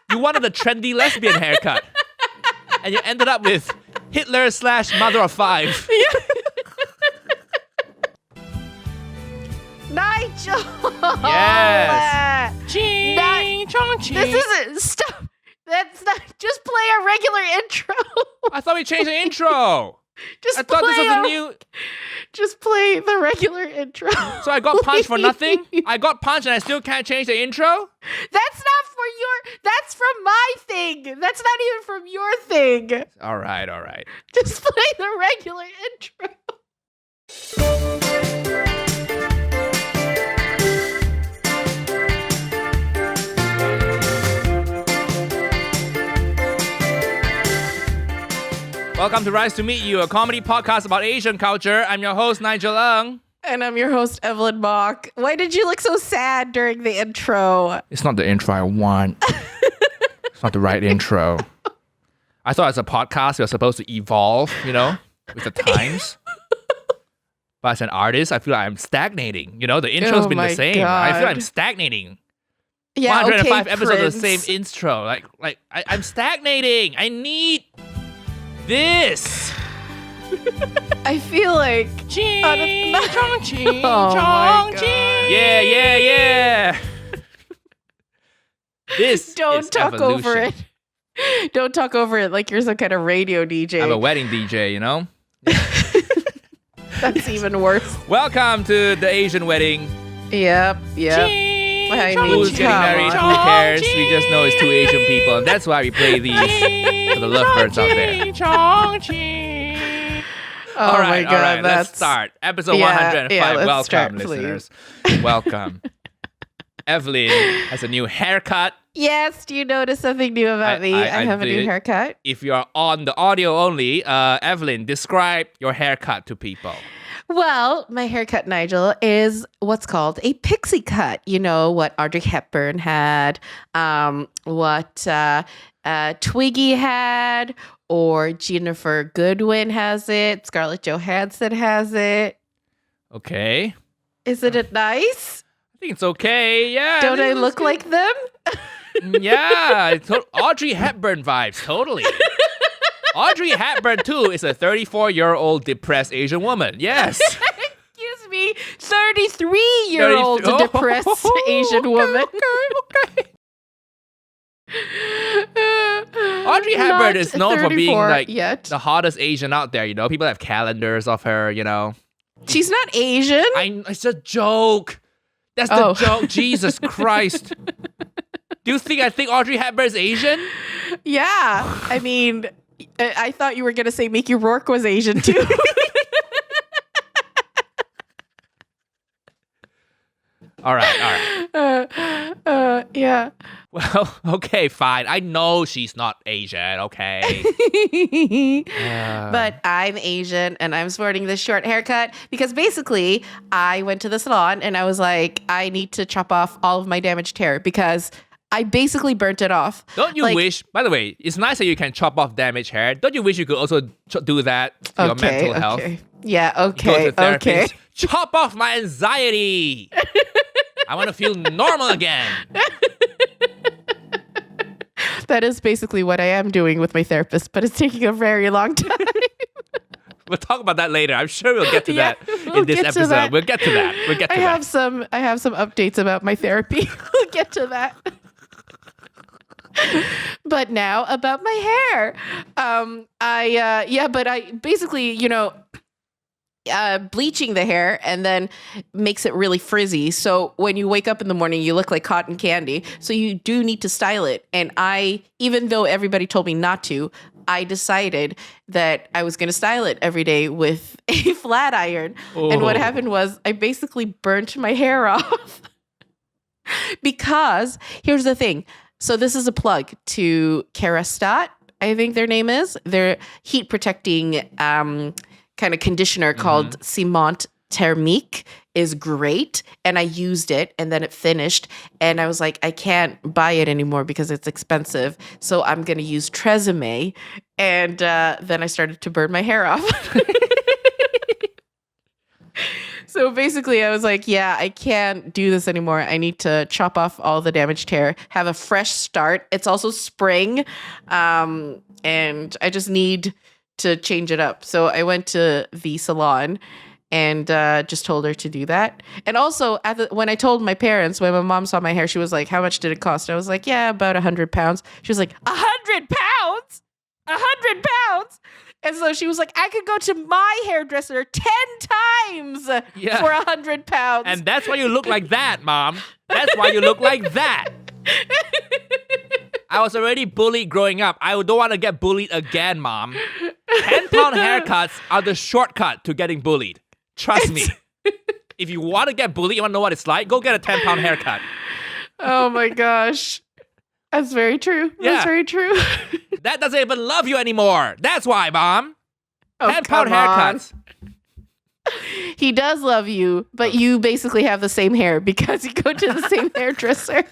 You wanted a trendy lesbian haircut. And you ended up with Hitler/mother of five. Nigel! Yes. This isn't... Stop. That's not... Just play a regular intro. I thought we changed the intro. Just I thought this was a new... Just play the regular intro. So I got punched for nothing? I got punched and I still can't change the intro? That's not for your... That's from my thing. That's not even from your thing. All right. Just play the regular intro. Welcome to Rise to Meet You, a comedy podcast about Asian culture. I'm your host, Nigel. And I'm your host, Evelyn Mock. Why did you look so sad during the intro? It's not the intro I want. It's not the right intro. I thought as a podcast, we were supposed to evolve, with the times. But as an artist, I feel like I'm stagnating. The intro's been the same. God. I feel I'm stagnating. Yeah, 105 okay, episodes Prince. of the same intro. I'm stagnating. I need this. I feel like... Oh my God. Yeah. This Don't is talk evolution. over it. Don't talk over it like you're some kind of radio DJ. I'm a wedding DJ, That's even worse. Welcome to the Asian wedding. Yep. I mean, Who's getting married? Who cares? We just know it's two Asian people, and that's why we play these for the lovebirds out there. All right. Let's start. Episode 105. let's Welcome, start, listeners. Welcome. Evelyn has a new haircut. Yes, do you notice something new about me? I have a new did. haircut. If you're on the audio only, Evelyn, describe your haircut to people. Well, my haircut, Nigel, is what's called a pixie cut. You know what Audrey Hepburn had, what Twiggy had, or Jennifer Goodwin has it, Scarlett Johansson has it. Okay. Isn't it nice? I think it's okay. Yeah. Don't I look like them? Yeah. Audrey Hepburn vibes. Totally. Audrey Hepburn, too, is a 34-year-old depressed Asian woman. Yes. Excuse me, 33-year-old depressed Asian woman. Okay. Audrey Hepburn is known for being like the hottest Asian out there, People have calendars of her, She's not Asian. It's a joke. That's the joke. Jesus Christ. Do you think I think Audrey Hepburn is Asian? Yeah. I mean, I thought you were going to say Mickey Rourke was Asian, too. All right. Yeah. Well, okay, fine. I know she's not Asian, okay? But I'm Asian and I'm sporting this short haircut because basically I went to the salon and I was like, I need to chop off all of my damaged hair because I basically burnt it off. Don't you wish, by the way, it's nice that you can chop off damaged hair. Don't you wish you could also do that to your mental health? Yeah, Go okay. to therapist. Chop off my anxiety. I want to feel normal again. That is basically what I am doing with my therapist, but it's taking a very long time. We'll talk about that later. I'm sure we'll get to that in this episode. We'll get to that. I have some updates about my therapy. We'll get to that. But now about my hair. I basically, bleaching the hair and then makes it really frizzy. So when you wake up in the morning, you look like cotton candy. So you do need to style it. And even though everybody told me not to, I decided that I was going to style it every day with a flat iron. Oh. And what happened was I basically burnt my hair off because here's the thing. So this is a plug to Kerastat, I think their name is. Their heat protecting kind of conditioner called Ciment Thermique is great. And I used it and then it finished. And I was like, I can't buy it anymore because it's expensive. So I'm going to use Tresemme. And then I started to burn my hair off. So basically, I was like, yeah, I can't do this anymore. I need to chop off all the damaged hair, have a fresh start. It's also spring, and I just need to change it up. So I went to the salon and just told her to do that. And also, when I told my parents, when my mom saw my hair, she was like, how much did it cost? I was like, yeah, about 100 pounds. She was like, 100 pounds? 100 pounds? And so she was like, I could go to my hairdresser 10 times for 100 pounds. And that's why you look like that, Mom. That's why you look like that. I was already bullied growing up. I don't want to get bullied again, Mom. 10-pound haircuts are the shortcut to getting bullied. Trust me. If you want to get bullied, you want to know what it's like, go get a 10-pound haircut. Oh my gosh. That's very true. That's very true. That doesn't even love you anymore. That's why, Mom. 10-pound haircuts. He does love you, but you basically have the same hair because you go to the same hairdresser.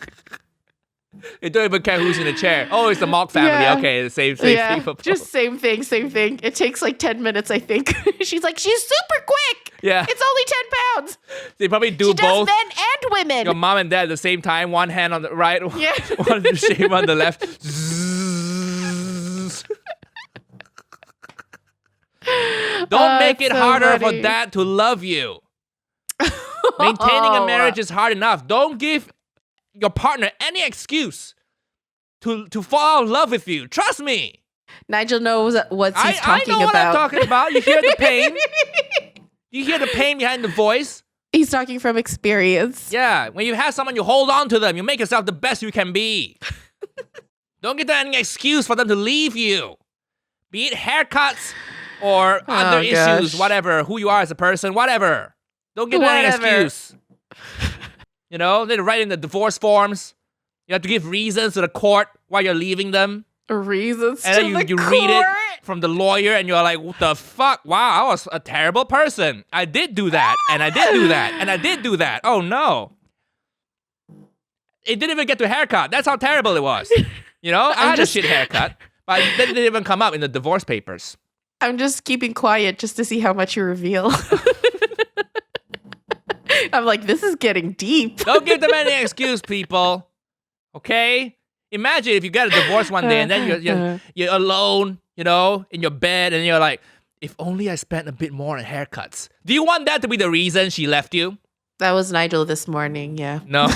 You don't even care who's in the chair. Oh, it's the Mock family. Yeah. Okay, the same thing. Just same thing. It takes like 10 minutes, I think. She's like, she's super quick. Yeah. It's only 10 pounds. They probably do she both. Does men and women. Your mom and dad at the same time. One hand on the right, one shave on the left. Don't make it harder for dad to love you. Maintaining a marriage is hard enough. Don't give your partner any excuse to fall out of love with you. Trust me. Nigel knows what he's talking about. I know what I'm talking about. You hear the pain? You hear the pain behind the voice? He's talking from experience. Yeah. When you have someone, you hold on to them. You make yourself the best you can be. Don't give them any excuse for them to leave you. Be it haircuts or other issues, whatever, who you are as a person, whatever. Don't give them any excuse. You know, they write in the divorce forms. You have to give reasons to the court why you're leaving them. Reasons and to then the you court? read it from the lawyer and you're like, what the fuck? Wow, I was a terrible person. I did do that, and I did do that, and I did do that. Oh no. It didn't even get to a haircut. That's how terrible it was. You know, I had a shit haircut, but it didn't even come up in the divorce papers. I'm just keeping quiet just to see how much you reveal. I'm like, this is getting deep. Don't give them any excuse, people. Okay? Imagine if you get a divorce one day and then you're alone, you know, in your bed, and you're like, if only I spent a bit more on haircuts. Do you want that to be the reason she left you? That was Nigel this morning, yeah. No.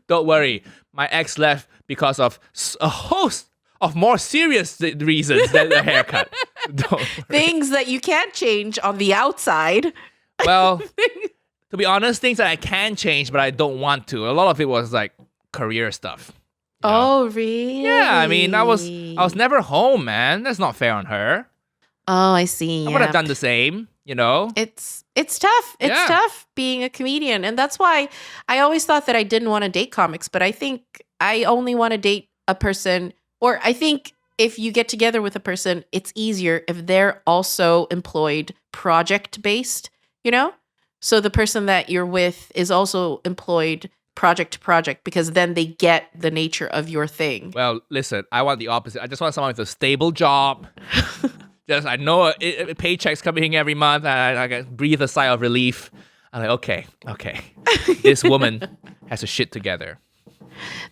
Don't worry. My ex left because of a host of more serious reasons than the haircut. Don't worry. Things that you can't change on the outside. Well, to be honest, things that I can change, but I don't want to. A lot of it was like career stuff. You know? Oh, really? Yeah, I mean, I was never home, man. That's not fair on her. Oh, I see. I would have done the same, you know? It's tough. It's tough being a comedian. And that's why I always thought that I didn't want to date comics, but I think I only want to date a person, or I think if you get together with a person, it's easier if they're also employed project-based, you know? So the person that you're with is also employed project to project, because then they get the nature of your thing. Well, listen, I want the opposite. I just want someone with a stable job. Just, I know a paycheck's coming in every month, and I can breathe a sigh of relief. I'm like, okay. This woman has her shit together.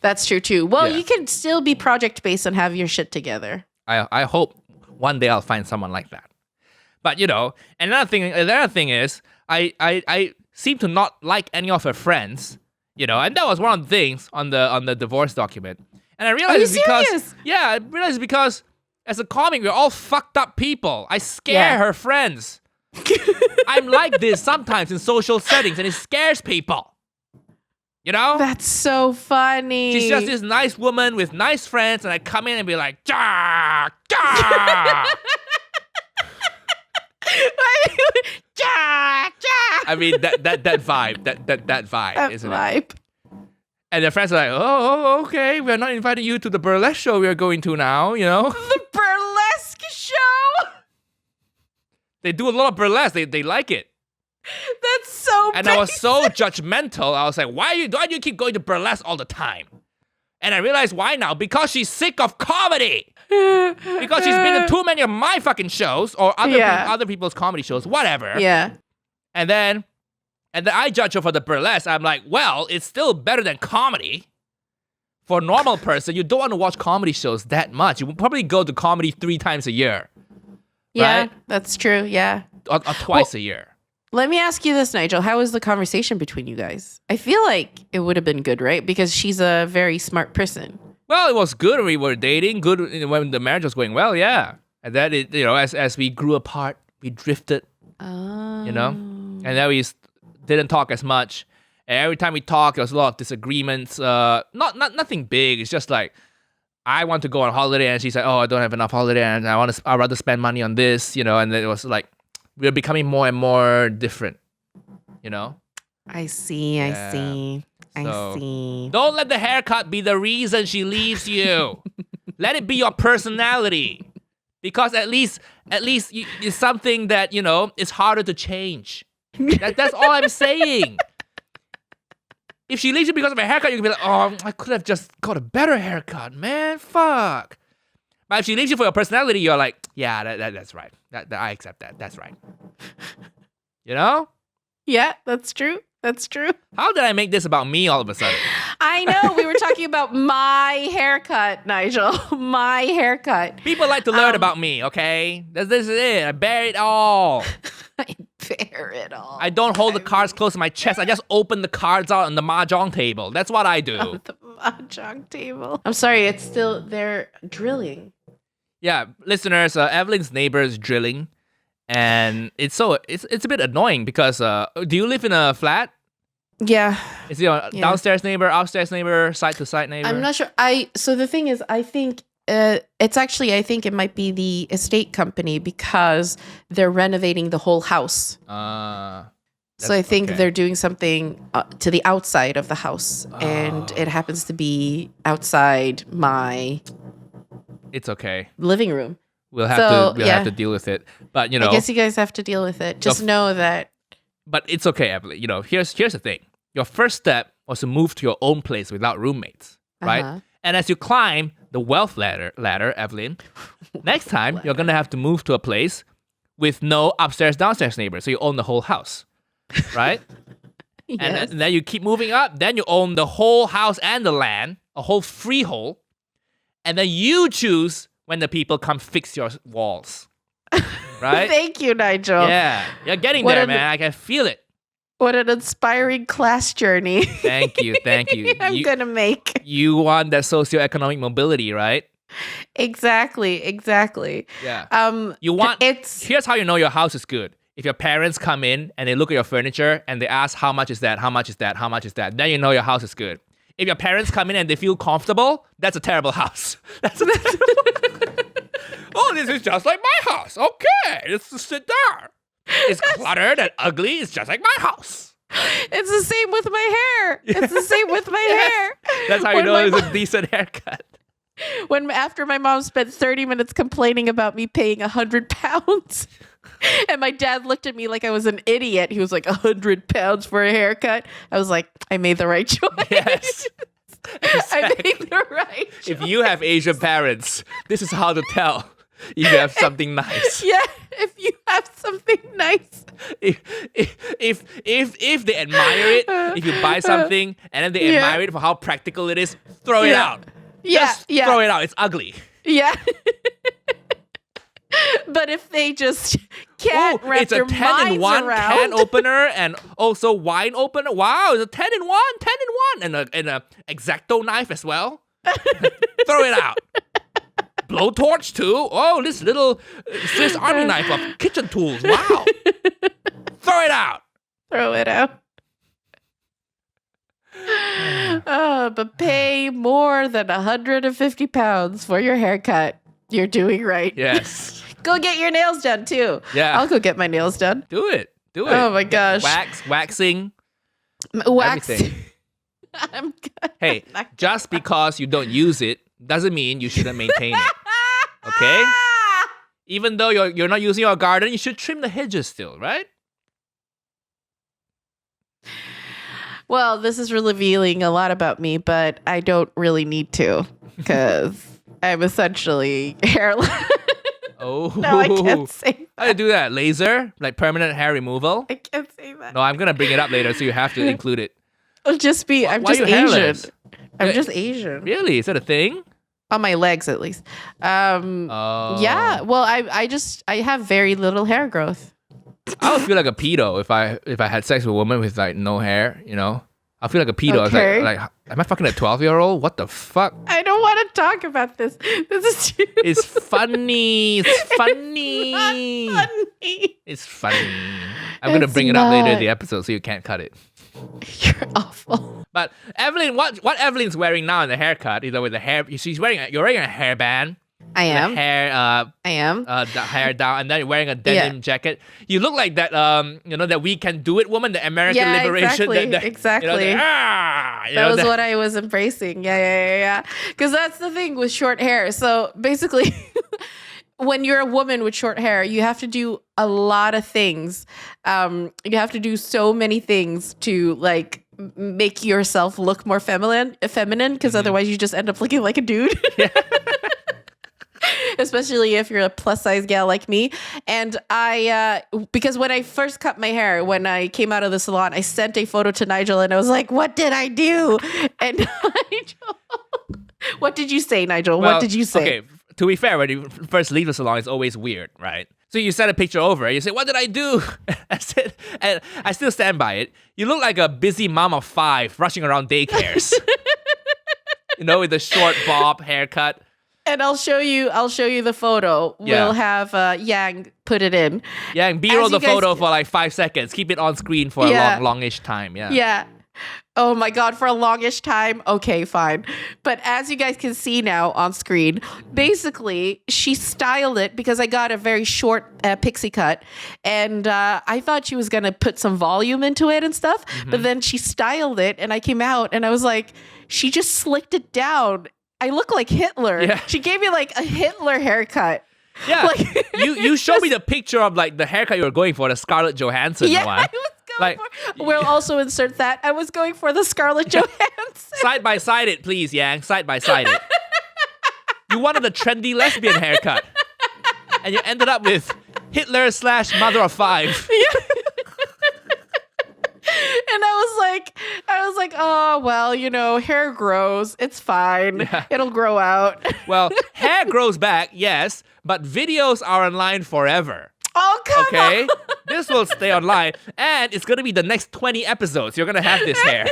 That's true too. Well, you can still be project-based and have your shit together. I hope one day I'll find someone like that. But, you know, another thing is, I seem to not like any of her friends. You know, and that was one of the things on the divorce document. And I realized it's because as a comic, we're all fucked up people. I scare her friends. I'm like this sometimes in social settings, and it scares people. You know? That's so funny. She's just this nice woman with nice friends, and I come in and be like, "Jah, jah." I mean that vibe, that vibe, isn't it? And their friends are like, oh, okay, we're not inviting you to the burlesque show we're going to now, you know? The burlesque show? They do a lot of burlesque. They like it. That's so And basic. I was so do I was like, why do you keep going to burlesque all the time? And I realized why now. Because she's sick of comedy. Because she's been to too many of my fucking shows or other people's comedy shows, whatever. Yeah. And then I judge her for the burlesque. I'm like, well, it's still better than comedy. For a normal person, you don't want to watch comedy shows that much. You will probably go to comedy 3 times a year. Yeah, right? that's true. Yeah. Or twice a year. Let me ask you this, Nigel. How was the conversation between you guys? I feel like it would have been good, right? Because she's a very smart person. Well, it was good when we were dating, good when the marriage was going well, yeah. And then, as we grew apart, we drifted, Oh. and then we didn't talk as much. And every time we talked, there was a lot of disagreements. Nothing big. It's just like, I want to go on holiday, and she's like, oh, I don't have enough holiday, and I'd rather spend money on this, and then it was like, we were becoming more and more different, I see. Yeah. I So, see. Don't let the haircut be the reason she leaves you. Let it be your personality. Because at least it's something that, is harder to change. That's all I'm saying. If she leaves you because of a haircut, you can be like, oh, I could have just got a better haircut, man. Fuck. But if she leaves you for your personality, you're like, yeah, that's right. That I accept that. That's right. Yeah, that's true. That's true. How did I make this about me all of a sudden? I know. We were talking about my haircut, Nigel. My haircut. People like to learn about me, okay? This is it. I bear it all. I bear it all. I don't hold the cards close to my chest. I just open the cards out on the mahjong table. That's what I do. The mahjong table. I'm sorry. It's still, they're drilling. Yeah, listeners, Evelyn's neighbor is drilling. And it's a bit annoying because do you live in a flat? Yeah. Is it a downstairs neighbor, upstairs neighbor, side to side neighbor? I'm not sure. So the thing is, I think it's actually, I think it might be the estate company because they're renovating the whole house. So I think they're doing something to the outside of the house, and it happens to be outside my. It's okay. Living room. We'll have to deal with it. But I guess you guys have to deal with it. Just know that. But it's okay, Evelyn. Here's the thing. Your first step was to move to your own place without roommates, right? Uh-huh. And as you climb the wealth ladder, Evelyn, next time you're gonna have to move to a place with no upstairs, downstairs neighbors. So you own the whole house, right? Yes. And then you keep moving up. Then you own the whole house and the land, a whole freehold. And then you choose when the people come fix your walls. Right? Thank you, Nigel. Yeah. You're getting there, man. I can feel it. What an inspiring class journey. Thank you. I'm going to make. You want that socioeconomic mobility, right? Exactly. Yeah. Here's how you know your house is good. If your parents come in and they look at your furniture and they ask, how much is that? How much is that? How much is that? Then you know your house is good. If your parents come in and they feel comfortable, that's a terrible house. Oh, this is just like my house. Okay, let's sit there. It's cluttered and ugly. It's just like my house. It's the same with my hair. It's the same with my hair. That's how you know it's a decent haircut. After my mom spent 30 minutes complaining about me paying £100, and my dad looked at me like I was an idiot. He was like, £100 for a haircut. I was like, I made the right choice. Yes. Exactly. I made the right choice. If you have Asian parents, this is how to tell if you have something nice. Yeah, if you have something nice. If they admire it, if you buy something and then they admire it for how practical it is, throw it out. Just throw it out. It's ugly. Yeah. But if they just can't wrap their minds around. It's a 10-in-1 can opener and also wine opener. Wow, it's a 10-in-1, and a X-Acto knife as well. Throw it out. Blowtorch too. Oh, this little Swiss Army knife of kitchen tools. Wow. Throw it out. But pay more than £150 for your haircut. You're doing right. Yes. Go get your nails done too. Yeah. I'll go get my nails done. Do it. Oh my gosh. Waxing. Everything. Hey, just because you don't use it doesn't mean you shouldn't maintain it. Okay? Even though you're not using your garden, you should trim the hedges still, right? Well, this is revealing a lot about me, but I don't really need to because I'm essentially hairless. Oh. No, I can't say that. How do you do that? Laser? Like permanent hair removal? I can't say No, I'm gonna bring it up later, so you have to include it. It'll just be, I'm Why are just you Asian. hairless? I'm just Asian. Really? Is that a thing? On my legs, at least. Yeah. Well, I have very little hair growth. I would feel like a pedo if I had sex with a woman with like no hair, you know? I feel like a pedo. Okay. Like, am I fucking a 12-year-old? What the fuck? I don't want to talk about this. This is too. It's funny. It's funny. Not funny. It's funny. I'm gonna bring it up later in the episode so you can't cut it. You're awful. But Evelyn, what Evelyn's wearing now in the haircut, with the hair, you're wearing a hairband. I am. The hair, I am. the hair down, and then you're wearing a denim jacket. You look like that, that We Can Do It woman, the American liberation. Exactly. That was what I was embracing. Yeah. Because that's the thing with short hair. So basically, when you're a woman with short hair, you have to do a lot of things. You have to do so many things to like make yourself look more feminine. Because otherwise, you just end up looking like a dude. Yeah. Especially if you're a plus size gal like me. And because when I first cut my hair, when I came out of the salon, I sent a photo to Nigel and I was like, what did I do? And Nigel, what did you say, Nigel? What did you say? Okay, to be fair, when you first leave the salon, it's always weird, right? So you send a picture over, you say, what did I do? I said, and I still stand by it. You look like a busy mom of 5 rushing around daycares. With a short bob haircut. And I'll show you the photo. Yeah. We'll have Yang put it in. Yeah, and B-roll the photo for like 5 seconds. Keep it on screen for a longish time. Yeah. Yeah. Oh my God, for a longish time? Okay, fine. But as you guys can see now on screen, basically she styled it because I got a very short pixie cut. And I thought she was going to put some volume into it and stuff. Mm-hmm. But then she styled it and I came out and I was like, she just slicked it down. I look like Hitler. Yeah. She gave me like a Hitler haircut. Yeah. Like, you showed me the picture of like the haircut you were going for, the Scarlett Johansson one. I was going for. We'll also insert that. I was going for the Scarlett Johansson. Side by side it, please, Yang. Side by side it. You wanted a trendy lesbian haircut. And you ended up with Hitler / mother of 5. Yeah. And I was like, oh, well, hair grows. It's fine. Yeah. It'll grow out. Well, hair grows back, yes, but videos are online forever. Oh, come on. This will stay online, and it's going to be the next 20 episodes. You're going to have this hair.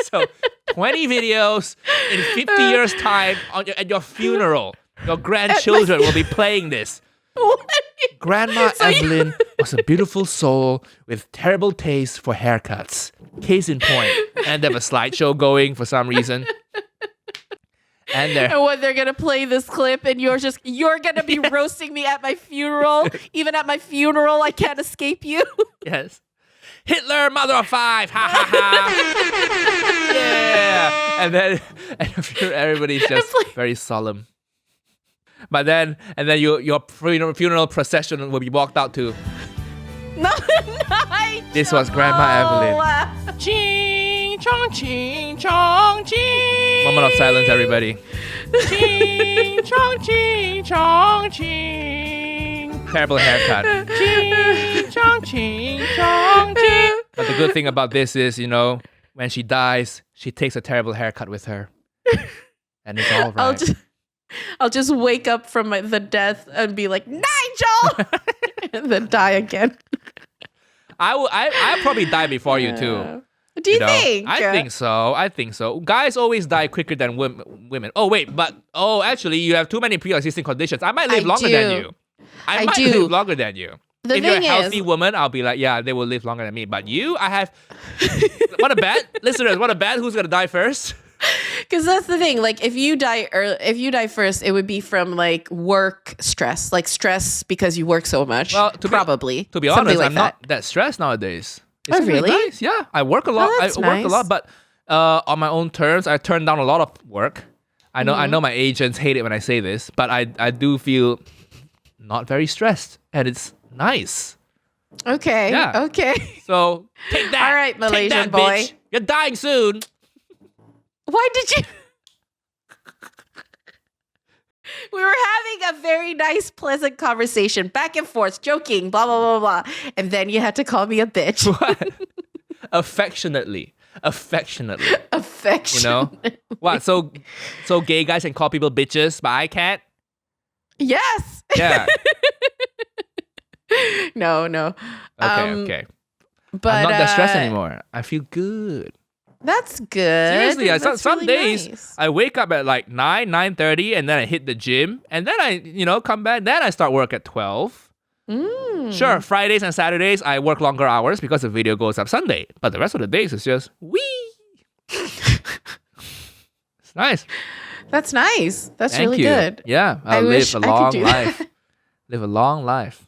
So 20 videos in 50 years' time at your funeral. Your grandchildren will be playing this. What? Grandma Evelyn was a beautiful soul with terrible taste for haircuts. Case in point. And they have a slideshow going for some reason. And they're gonna play this clip and you're gonna be roasting me at my funeral. Even at my funeral, I can't escape you. Yes. Hitler, mother of 5. Ha ha ha. Yeah. And then everybody's just very solemn. But then, your funeral procession will be walked out to. No, this was Grandma Evelyn. Ching chong, ching chong, ching. Moment of silence, everybody. Ching chong, ching. Terrible haircut. Ching chong, ching. But the good thing about this is, when she dies, she takes a terrible haircut with her, and it's all right. I'll just wake up from the death and be like, Nigel! And then die again. I'll probably die before you too. Do you think? I think so. Guys always die quicker than women. Oh, wait, actually, you have too many pre-existing conditions. I might live longer than you. I might live longer than you. If you're a healthy woman, I'll be like, yeah, they will live longer than me. But you, I have... Want to bet? Listeners, want to bet who's going to die first? Because that's the thing. Like, if you die first, it would be from like work stress, like stress because you work so much. Well, to be honest, like I'm not that stressed nowadays. Oh, really? Nice. Yeah, I work a lot. That's nice. Work a lot, but on my own terms, I turn down a lot of work. I know my agents hate it when I say this, but I do feel not very stressed, and it's nice. Okay. Yeah. Okay. So take that. All right, Malaysian take that, boy. Bitch. You're dying soon. Why did you? We were having a very nice, pleasant conversation, back and forth, joking, blah, blah, blah, blah. And then you had to call me a bitch. What? Affectionately. Affection. You know? What? So gay guys can call people bitches, but I can't? Yes. Yeah. No. Okay. But I'm not that stressed anymore. I feel good. That's good. Seriously, That's some really days nice. I wake up at like 9:30, and then I hit the gym, and then I come back, then I start work at 12. Sure, Fridays and Saturdays I work longer hours because the video goes up Sunday, but the rest of the days is just wee. It's nice. That's nice. That's Thank really you. good. Yeah, I I'll wish live a I could long do life. that. Live a long life.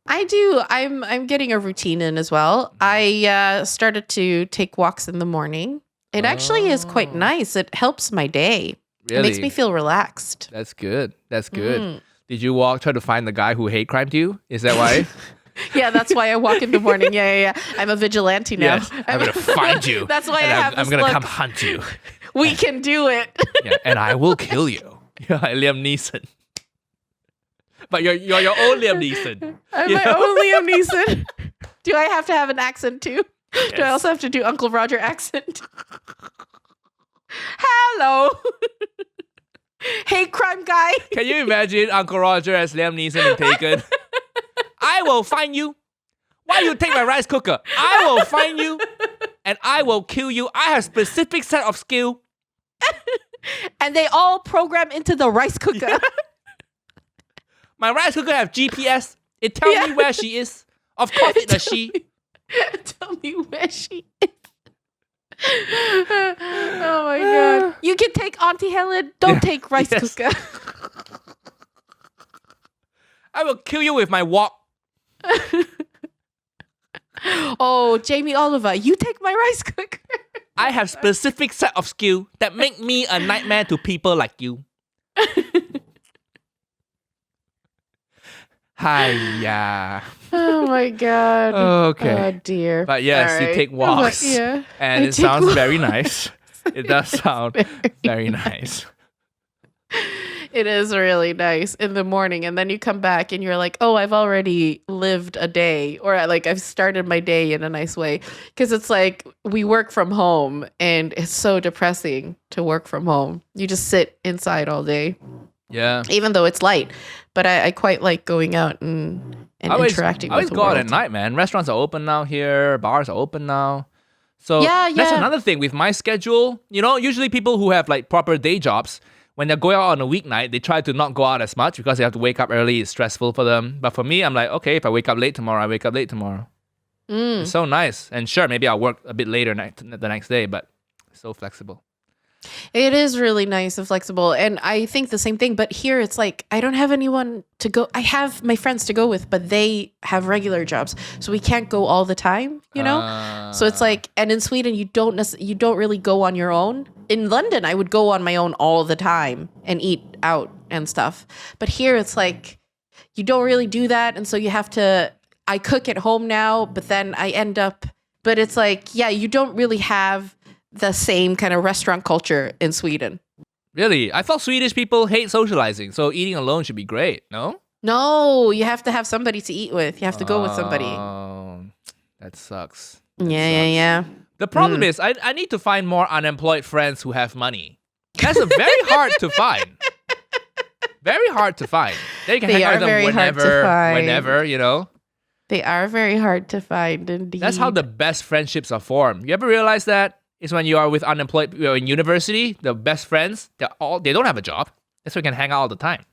I do. I'm getting a routine in as well. I started to take walks in the morning. It actually is quite nice. It helps my day. Really? It makes me feel relaxed. That's good. Did you try to find the guy who hate crimed you? Is that why? Yeah, that's why I walk in the morning. Yeah. I'm a vigilante now. Yes, I'm gonna find you. That's why I have this I'm gonna look. come hunt you. We can do it. Yeah, and I will kill you. You're like Liam Neeson. But you're your own Liam Neeson. I'm You my know? own Liam Neeson. Do I have to have an accent too? Do I Yes. also have to do Uncle Roger accent? Hello. Hate crime guy. Can you imagine Uncle Roger as Liam Neeson in Taken? I will find you. Why you take my rice cooker? I will find you, and I will kill you. I have specific set of skill. And they all program into the rice cooker. My rice cooker have GPS. It tells me where she is. Of course it does she. Tell me where she is. Oh my god. You can take Auntie Helen. Don't take rice Yes. cooker. I will kill you with my wok. Oh, Jamie Oliver, you take my rice cooker. I have specific set of skill that make me a nightmare to people like you. Hiya. Oh my god. Okay. Oh dear. But yes, All you right. take walks. Yeah. And I it take sounds walks. very nice. It does sound very nice. It is really nice in the morning, and then you come back and you're like, oh, I've already lived a day, or like I've started my day in a nice way, because it's like we work from home and it's so depressing to work from home. You just sit inside all day, Yeah. even though it's light, but I quite like going out and interacting I always with the go out world. at night, man. Restaurants are open now here. Bars are open now. So Yeah, that's yeah. another thing with my schedule. You know, usually people who have like proper day jobs, when they're going out on a weeknight, they try to not go out as much because they have to wake up early. It's stressful for them. But for me, I'm like, okay, if I wake up late tomorrow, I wake up late tomorrow. It's so nice. And sure, maybe I'll work a bit later the next day, but it's so flexible. It is really nice and flexible. And I think the same thing. But here it's like, I don't have anyone to go. I have my friends to go with, but they have regular jobs. So we can't go all the time, you know? So it's like, and in Sweden, you don't really go on your own. In London, I would go on my own all the time and eat out and stuff. But here it's like, you don't really do that. And so you have to, I cook at home now, but then I end up, but it's like, yeah, you don't really have the same kind of restaurant culture in Sweden. Really? I thought Swedish people hate socializing, so eating alone should be great, no? No, you have to have somebody to eat with. You have to go with somebody. Oh, that sucks. Yeah. The problem is, I need to find more unemployed friends who have money. That's very hard to find. Very hard to find. They can They hang out are with them very hard to find. whenever, you know? They are very hard to find, indeed. That's how the best friendships are formed. You ever realize that? It's when you are with unemployed people in university, the best friends, they don't have a job. That's why you can hang out all the time.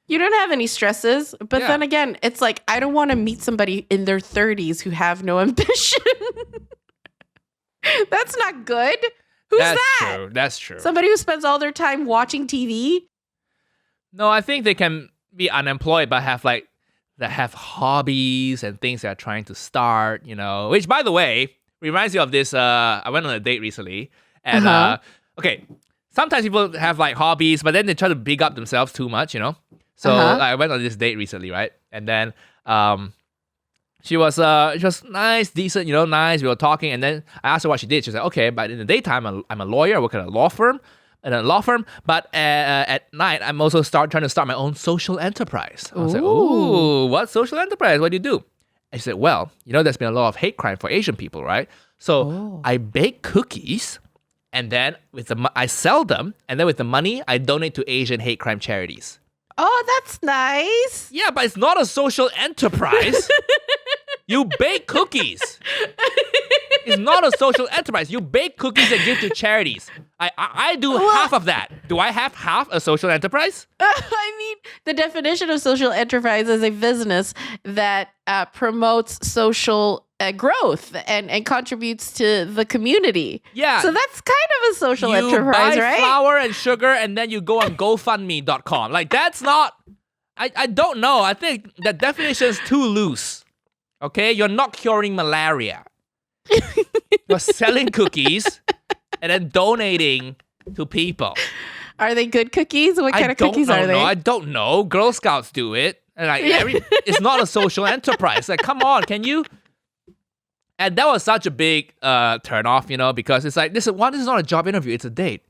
You don't have any stresses, but Yeah. then again, it's like, I don't want to meet somebody in their 30s who have no ambition. That's not good. Who's that? True. That's true. Somebody who spends all their time watching TV? No, I think they can be unemployed but have hobbies and things they're trying to start, you know. Which, by the way, reminds me of this. I went on a date recently, and okay, sometimes people have like hobbies, but then they try to big up themselves too much, you know. So I went on this date recently, right? And then she was nice, decent, you know, nice. We were talking, and then I asked her what she did. She was like, okay, but in the daytime, I'm a lawyer. I work at a law firm. But at night, I'm also trying to start my own social enterprise. I was like, ooh, what social enterprise? What do you do? And she said, well, you know, there's been a lot of hate crime for Asian people, right? So Oh. I bake cookies, and then I sell them, and then with the money, I donate to Asian hate crime charities. Oh, that's nice. Yeah, but it's not a social enterprise. You bake cookies. It's not a social enterprise. You bake cookies and give to charities. I do half of that. Do I have half a social enterprise? I mean, the definition of social enterprise is a business that promotes social growth and contributes to the community. Yeah. So that's kind of a social You enterprise, buy right? flour and sugar, and then you go on GoFundMe.com. Like, that's not... I don't know. I think that definition is too loose. Okay? You're not curing malaria. You're selling cookies and then donating to people. Are they good cookies? What kind of cookies are they? I don't know. Girl Scouts do it. And like it's not a social enterprise. Like, come on, can you? And that was such a big turn-off, because it's like, this is not a job interview, it's a date.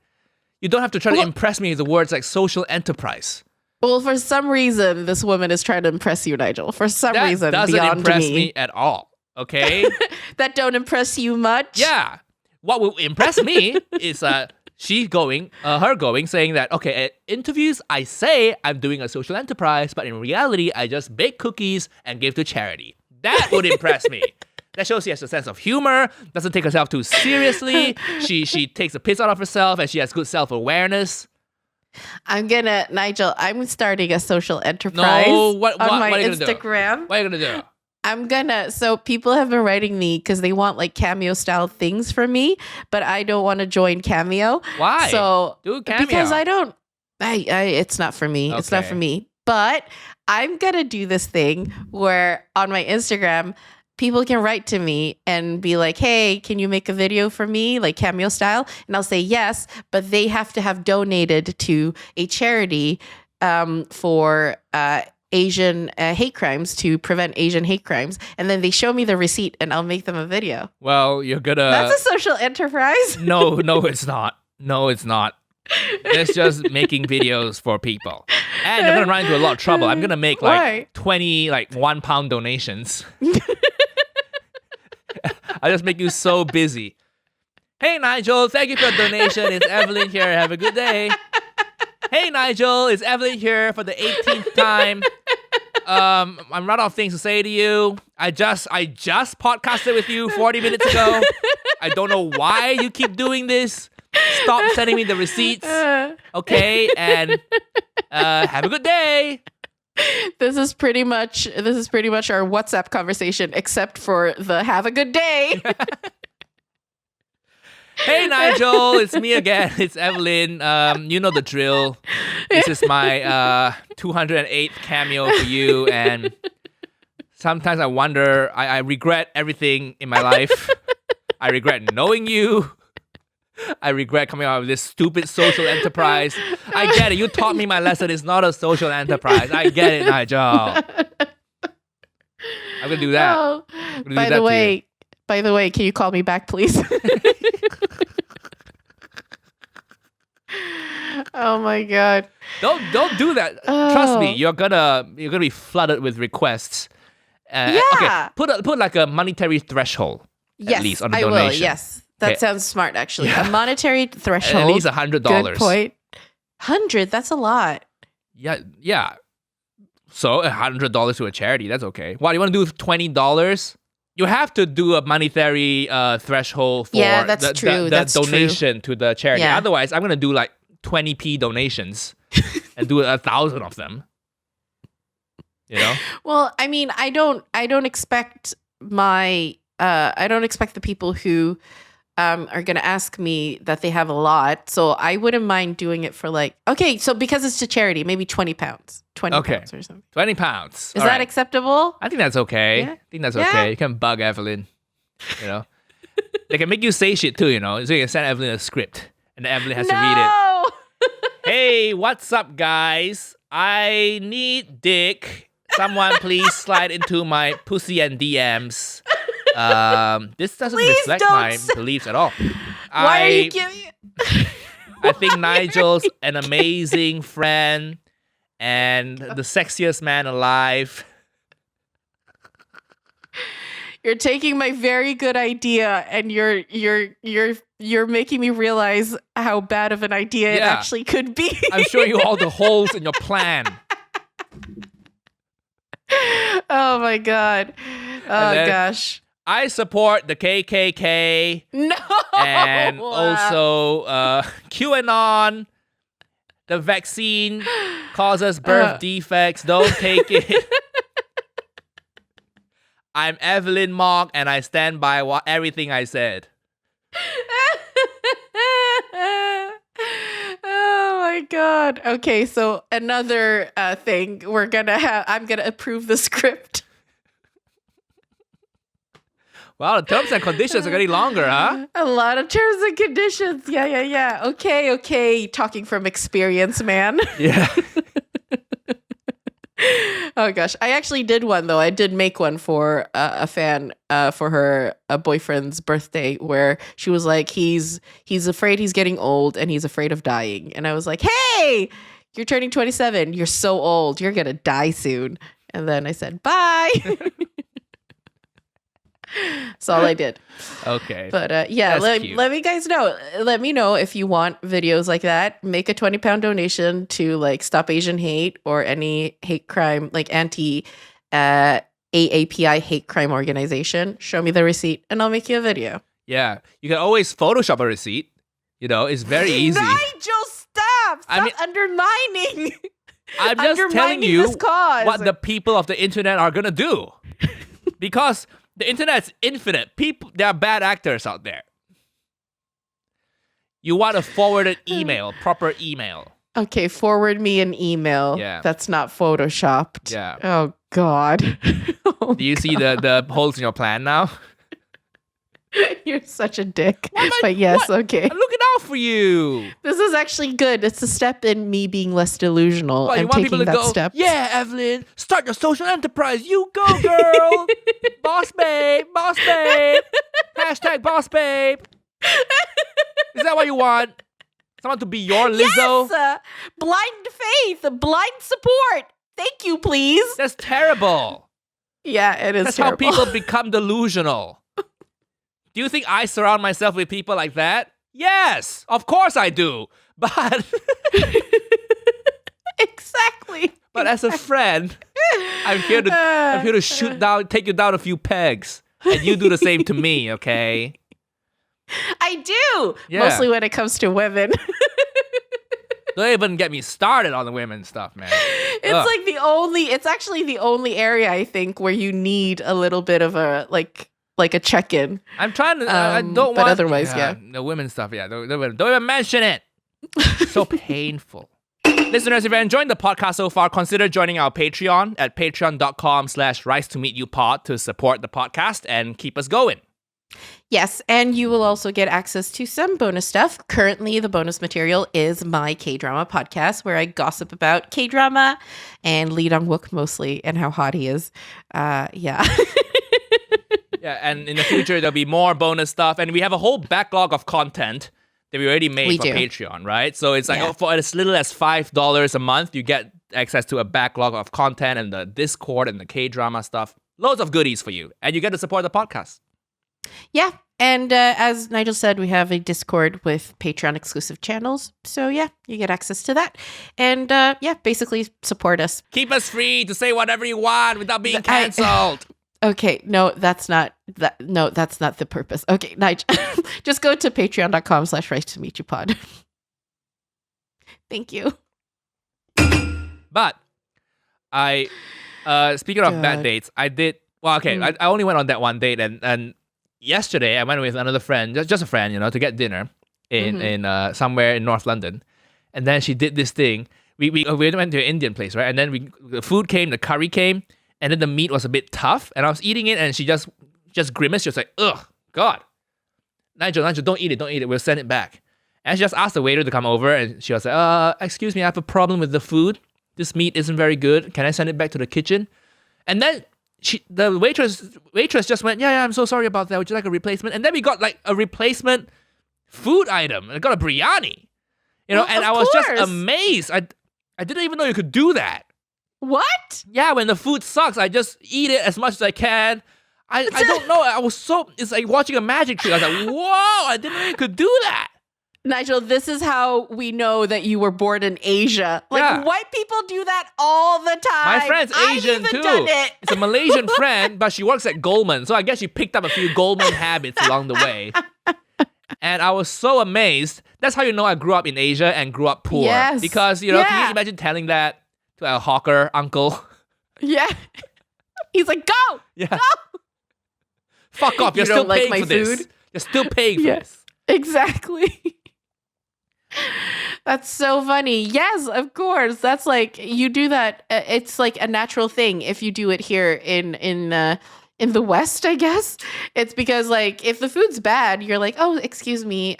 You don't have to try to impress me with the words like social enterprise. Well, for some reason, this woman is trying to impress you, Nigel. For some reason, That doesn't beyond impress me. me at all, okay? That don't impress you much? Yeah. What will impress me is her going, saying that, okay, at interviews, I say I'm doing a social enterprise, but in reality, I just bake cookies and give to charity. That would impress me. That shows she has a sense of humor, doesn't take herself too seriously. She takes a piss out of herself, and she has good self-awareness. Nigel, I'm starting a social enterprise on my what are you Instagram. Do? What are you going to do? So people have been writing me because they want like cameo style things from me, but I don't want to join cameo. Why? So do cameo. Because it's not for me. Okay. It's not for me. But I'm going to do this thing where on my Instagram, people can write to me and be like, hey, can you make a video for me, like cameo style? And I'll say yes, but they have to have donated to a charity for Asian hate crimes, to prevent Asian hate crimes. And then they show me the receipt and I'll make them a video. Well, you're gonna... That's a social enterprise. No, it's not. No, it's not. It's just making videos for people. And you're gonna run into a lot of trouble. I'm gonna make like 20 £1 donations. I just make you so busy. Hey Nigel, thank you for the donation. It's Evelyn here. Have a good day. Hey Nigel, it's Evelyn here for the 18th time. I'm running out of things to say to you. I just podcasted with you 40 minutes ago. I don't know why you keep doing this. Stop sending me the receipts. Okay, and have a good day. This is pretty much our WhatsApp conversation, except for the have a good day. Hey Nigel, it's me again. It's Evelyn. You know the drill. This is my 208th cameo for you, and sometimes I wonder. I regret everything in my life. I regret knowing you. I regret coming out with this stupid social enterprise. I get it. You taught me my lesson. It's not a social enterprise. I get it, Nigel. I'm gonna do that. Oh, by the way, can you call me back, please? Oh my god! Don't do that. Trust me, you're gonna be flooded with requests. Yeah. Okay, put like a monetary threshold. Yes, at least on the I donation. will. Yes, that sounds smart. Actually, Yeah. a monetary threshold. At least $100. Good point. 100. That's a lot. Yeah. So $100 to a charity. That's okay. What, you want to do $20? You have to do a monetary threshold for the donation to the charity. Yeah. Otherwise, I'm gonna do like 20p donations and do 1,000 of them. You know? Well, I mean, I don't expect I don't expect the people who are going to ask me that they have a lot. So I wouldn't mind doing it for so because it's to charity, maybe 20 pounds, 20 pounds or something. 20 pounds. Is that acceptable? I think that's okay. Yeah. I think that's okay. You can bug Evelyn. They can make you say shit too, So you can send Evelyn a script and Evelyn has to read it. Hey, what's up, guys? I need dick. Someone please slide into my pussy and DMs. This doesn't reflect my beliefs at all. Why are you giving I think Nigel's an amazing friend and the sexiest man alive. You're taking my very good idea and you're making me realize how bad of an idea it actually could be. I'm showing you all the holes in your plan. Oh my god. Oh gosh. I support the KKK. No. And also QAnon. The vaccine causes birth defects. Don't take it. I'm Evelyn Mock, and I stand by everything I said. Oh my god. Okay, so another thing I'm gonna approve the script. Wow, the terms and conditions are getting longer, huh? A lot of terms and conditions. Yeah. Okay. Talking from experience, man. Yeah. Oh gosh, I actually did one though. I did make one for a fan for her boyfriend's birthday, where she was like, he's afraid he's getting old and he's afraid of dying, and I was like, hey, you're turning 27. You're so old. You're gonna die soon. And then I said bye. That's all I did. Okay. But let me guys know. Let me know if you want videos like that. Make a 20-pound donation to like Stop Asian Hate or any hate crime, like anti AAPI hate crime organization. Show me the receipt and I'll make you a video. Yeah. You can always Photoshop a receipt. You know, it's very easy. Nigel, stop undermining. I'm just telling you what the people of the internet are going to do. Because the internet's infinite. There are bad actors out there. You want a forwarded email, proper email. Okay, forward me an email. Yeah. That's not photoshopped. Yeah. Oh, God. Do you see the holes in your plan now? You're such a dick. But yes, okay. I'm looking out for you. This is actually good. It's a step in me being less delusional. Well, I'm taking that step. Yeah, Evelyn, start your social enterprise. You go, girl. Boss babe. Hashtag boss babe. Is that what you want? Someone to be your Lizzo? Yes, blind faith, blind support. Thank you, please. That's terrible. Yeah, it is That's terrible. how people become delusional. Do you think I surround myself with people like that? Yes, of course I do. But exactly. But as a friend, I'm here to take you down a few pegs, and you do the same to me, okay? I do. Yeah. Mostly when it comes to women. Don't even get me started on the women stuff, man. It's actually the only area I think where you need a little bit of a like a check-in. I'm trying to. I don't want. But otherwise, the women stuff. Yeah, don't even mention it. So painful. Listeners, if you're enjoying the podcast so far, consider joining our Patreon at patreon.com/rise-to-meet-you-pod to support the podcast and keep us going. Yes, and you will also get access to some bonus stuff. Currently, the bonus material is my K-drama podcast, where I gossip about K-drama and Lee Dong-wook mostly, and how hot he is. Yeah. Yeah, and in the future, there'll be more bonus stuff. And we have a whole backlog of content that we already made for Patreon, right? So it's like for as little as $5 a month, you get access to a backlog of content and the Discord and the K-drama stuff. Loads of goodies for you. And you get to support the podcast. Yeah, and as Nigel said, we have a Discord with Patreon exclusive channels. So yeah, you get access to that. And basically support us. Keep us free to say whatever you want without being canceled. Okay, no, that's not the purpose. Okay, Nigel, just go to patreon.com/rise-to-meet-you-pod. Thank you. But I, speaking of bad dates, I did, I only went on that one date and yesterday I went with another friend, just a friend, to get dinner in somewhere in North London. And then she did this thing. We went to an Indian place, right? And then the food came, the curry came, and then the meat was a bit tough. And I was eating it, and she just grimaced. She was like, ugh, God. Nigel, don't eat it. We'll send it back. And she just asked the waiter to come over, and she was like, excuse me, I have a problem with the food. This meat isn't very good. Can I send it back to the kitchen? And then the waitress just went, yeah, I'm so sorry about that. Would you like a replacement? And then we got like a replacement food item. I got a biryani. And I was just amazed. I didn't even know you could do that. What? Yeah, when the food sucks, I just eat it as much as I can. I don't know. It's like watching a magic trick. I was like, whoa, I didn't know you could do that. Nigel, this is how we know that you were born in Asia. Like, Yeah. white people do that all the time. My friend's Asian I've too. even done it. It's a Malaysian friend, but she works at Goldman. So I guess she picked up a few Goldman habits along the way. And I was so amazed. That's how you know I grew up in Asia and grew up poor. Yes. Because, can you imagine telling that to a hawker uncle? Yeah. He's like, go! Yeah. Go! Fuck off. You're You still don't like paying my for this. food? You're still paying for this. Exactly. That's so funny. Yes, of course. That's like, you do that. It's like a natural thing if you do it here in the West, I guess. It's because, like, if the food's bad, you're like, oh, excuse me,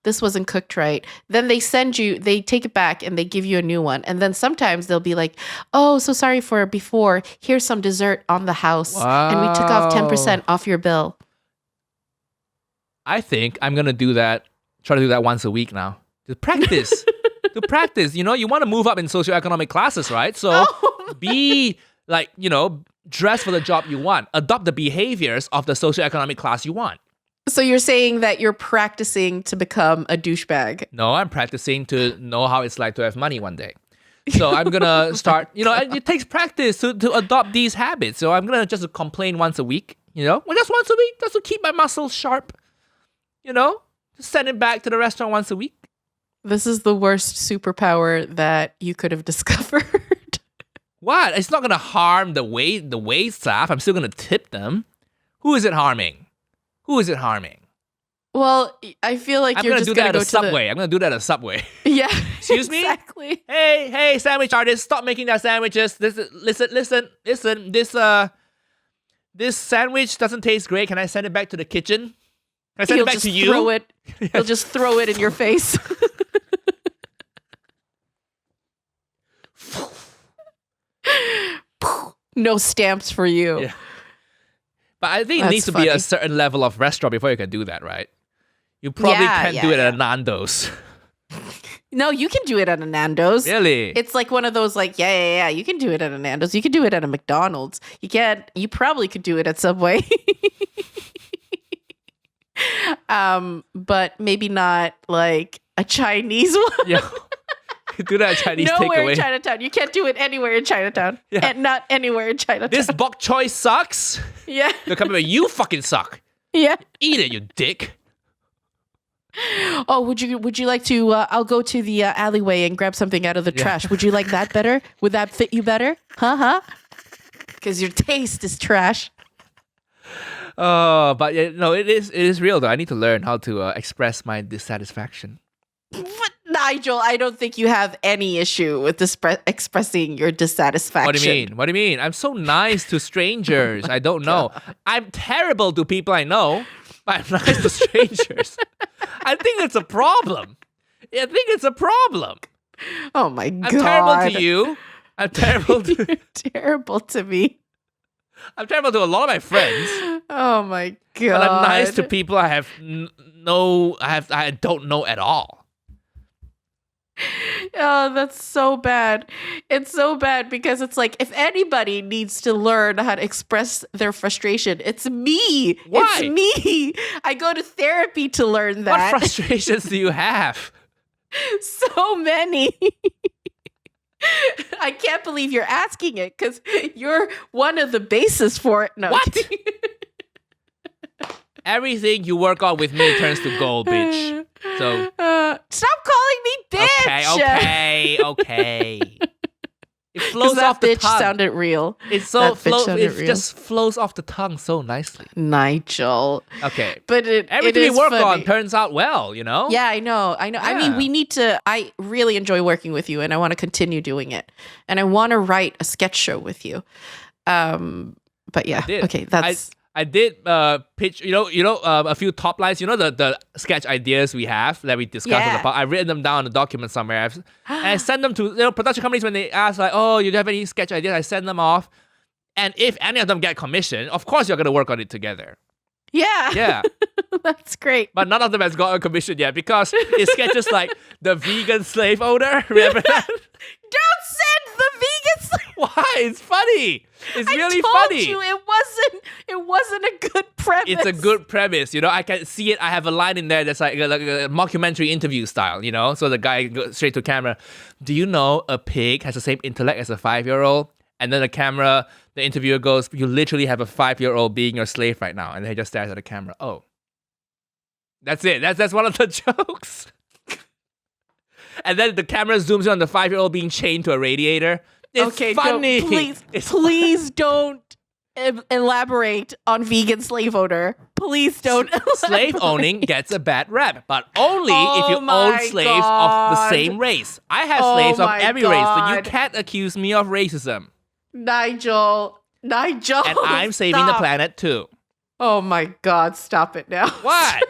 this wasn't cooked right. Then they take it back and they give you a new one. And then sometimes they'll be like, oh, so sorry for before. Here's some dessert on the house. And we took off 10% off your bill. I think I'm going to do that. Try to do that once a week now. To practice. To practice. You want to move up in socioeconomic classes, right? So be like, dress for the job you want. Adopt the behaviors of the socioeconomic class you want. So you're saying that you're practicing to become a douchebag? No, I'm practicing to know how it's like to have money one day. So I'm going to start, it takes practice to adopt these habits. So I'm going to just complain once a week, just once a week, just to keep my muscles sharp, just send it back to the restaurant once a week. This is the worst superpower that you could have discovered. What? It's not going to harm the wait staff. I'm still going to tip them. Who is it harming? Well, I feel like you're just going to go to Subway. I'm going to do that at a Subway. Yeah. Excuse me? Exactly. Hey, sandwich artist, stop making that sandwiches. Listen. This sandwich doesn't taste great. Can I send it back to the kitchen? Can I send it back to you? He'll just throw it in your face. No stamps for you. Yeah. But I think it needs to be a certain level of restaurant before you can do that, right? You probably can't do it at a Nando's. No, you can do it at a Nando's. Really? It's like one of those, like, yeah. You can do it at a Nando's. You can do it at a McDonald's. You probably could do it at Subway. But maybe not like a Chinese one. Yeah. Do that Chinese takeaway. Nowhere in Chinatown. You can't do it anywhere in Chinatown. Yeah. And not anywhere in Chinatown. This bok choy sucks. Yeah. They'll come in, you fucking suck. Yeah. Eat it, you dick. Oh, would you like to? I'll go to the alleyway and grab something out of the trash. Would you like that better? Would that fit you better? Huh? Because your taste is trash. Oh, but it is real though. I need to learn how to express my dissatisfaction. But Nigel, I don't think you have any issue with expressing your dissatisfaction. What do you mean? I'm so nice to strangers. I don't know. I'm terrible to people I know, but I'm nice to strangers. I think it's a problem. Oh my God. I'm terrible to you. I'm terrible to... You're terrible to me. I'm terrible to a lot of my friends. Oh my God. But I'm nice to people I don't know at all. Oh, that's so bad. It's so bad because it's like, if anybody needs to learn how to express their frustration, it's me. Why? It's me. I go to therapy to learn that. What frustrations do you have? So many. I can't believe you're asking it because you're one of the bases for it. No. What? Everything you work on with me turns to gold, bitch. So stop calling me bitch. Okay. It flows off the bitch tongue. Sounded real. It's so just flows off the tongue so nicely. Nigel. Okay. But everything we work on turns out well, Yeah, I know. Yeah. I mean, I really enjoy working with you and I want to continue doing it. And I want to write a sketch show with you. But yeah. Okay, I did pitch, a few top lines. The sketch ideas we have that we discussed on the podcast. I've written them down in a document somewhere. And I send them to production companies when they ask, like, oh, you have any sketch ideas? I send them off. And if any of them get commissioned, of course you're going to work on it together. Yeah. That's great. But none of them has gotten commissioned yet because it sketches like the vegan slave owner. Remember that? Don't send the vegan slave. Why? It's funny. It's really funny. I told you it it wasn't a good premise. It's a good premise, you know. I can see it. I have a line in there that's like a mockumentary interview style, you know. So the guy goes straight to camera. Do you know a pig has the same intellect as a 5-year-old? And then the interviewer goes, "You literally have a 5-year-old being your slave right now." And then he just stares at the camera. Oh, that's it. That's one of the jokes. And then the camera zooms in on the 5-year-old being chained to a radiator. It's funny. Please don't elaborate on vegan slave owner. Please don't. Slave owning gets a bad rap, but only if you own slaves of the same race. I have slaves of every race, so you can't accuse me of racism. Nigel. And I'm saving the planet too. Oh my God, stop it now. What?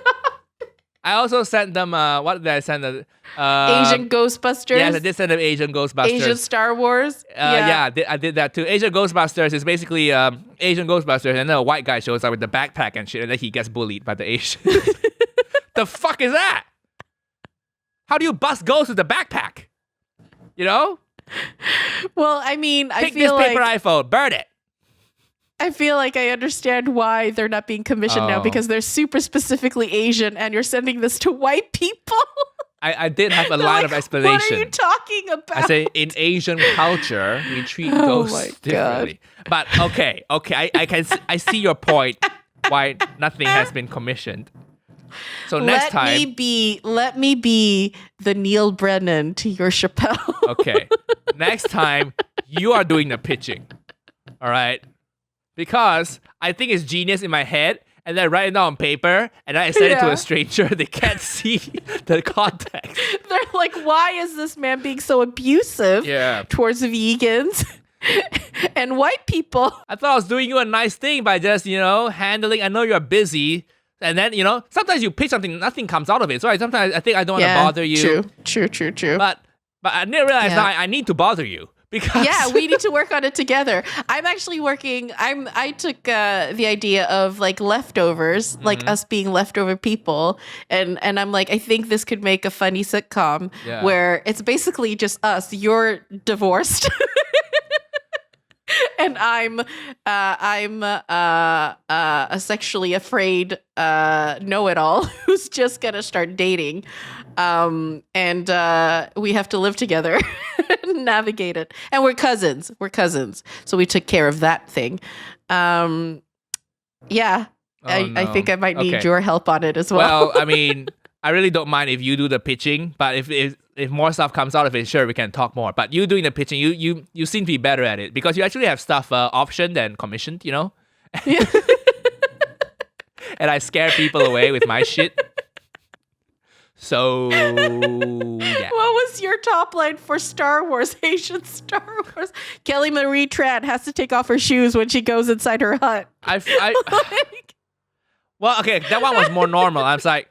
I also sent them, what did I send them? Asian Ghostbusters? Yes, I did send them Asian Ghostbusters. Asian Star Wars? Yeah, I did that too. Asian Ghostbusters is basically Asian Ghostbusters, and then a white guy shows up with the backpack and shit, and then he gets bullied by the Asians. The fuck is that? How do you bust ghosts with a backpack? You know? Well, I mean, Pick this paper iPhone, burn it. I feel like I understand why they're not being commissioned now, because they're super specifically Asian and you're sending this to white people. I did have a line of explanation. What are you talking about? I say, in Asian culture, we treat ghosts differently. But okay, I see your point why nothing has been commissioned. So next time, let me be the Neil Brennan to your Chappelle. Okay, next time you are doing the pitching, all right? Because I think it's genius in my head, and then I write it down on paper, and I send it to a stranger. They can't see the context. They're like, why is this man being so abusive towards vegans and white people? I thought I was doing you a nice thing by just, handling. I know you're busy. And then, sometimes you pitch something, nothing comes out of it. So sometimes I think I don't want to bother you. True. But I didn't realize now I need to bother you. Because we need to work on it together. I'm actually working. I took the idea of like leftovers, like us being leftover people, and I'm like, I think this could make a funny sitcom where it's basically just us. You're divorced, and I'm a sexually afraid know-it-all who's just gonna start dating, and we have to live together. Navigate it, and we're cousins, so we took care of that thing. I think I might need your help on it as well. Well, I mean, I really don't mind if you do the pitching, but if more stuff comes out of it, sure, we can talk more. But you doing the pitching, you seem to be better at it because you actually have stuff optioned and commissioned, and I scare people away with my shit. So, yeah. What was your top line for Star Wars, Asian Star Wars? Kelly Marie Tran has to take off her shoes when she goes inside her hut. Well, okay, that one was more normal. I was like,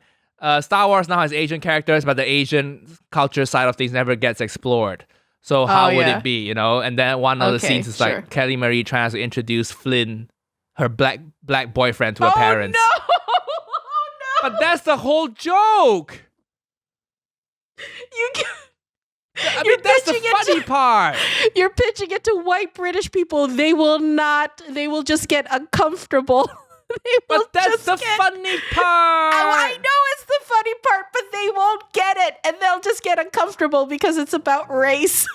Star Wars now has Asian characters, but the Asian culture side of things never gets explored. So how would it be, And then one of the scenes is like Kelly Marie Tran has to introduce Flynn, her black boyfriend, to her parents. No! Oh, no! But that's the whole joke. That's the funny part. You're pitching it to white British people. They will just get uncomfortable. But that's the funny part. Oh, I know it's the funny part, but they won't get it. And they'll just get uncomfortable because it's about race.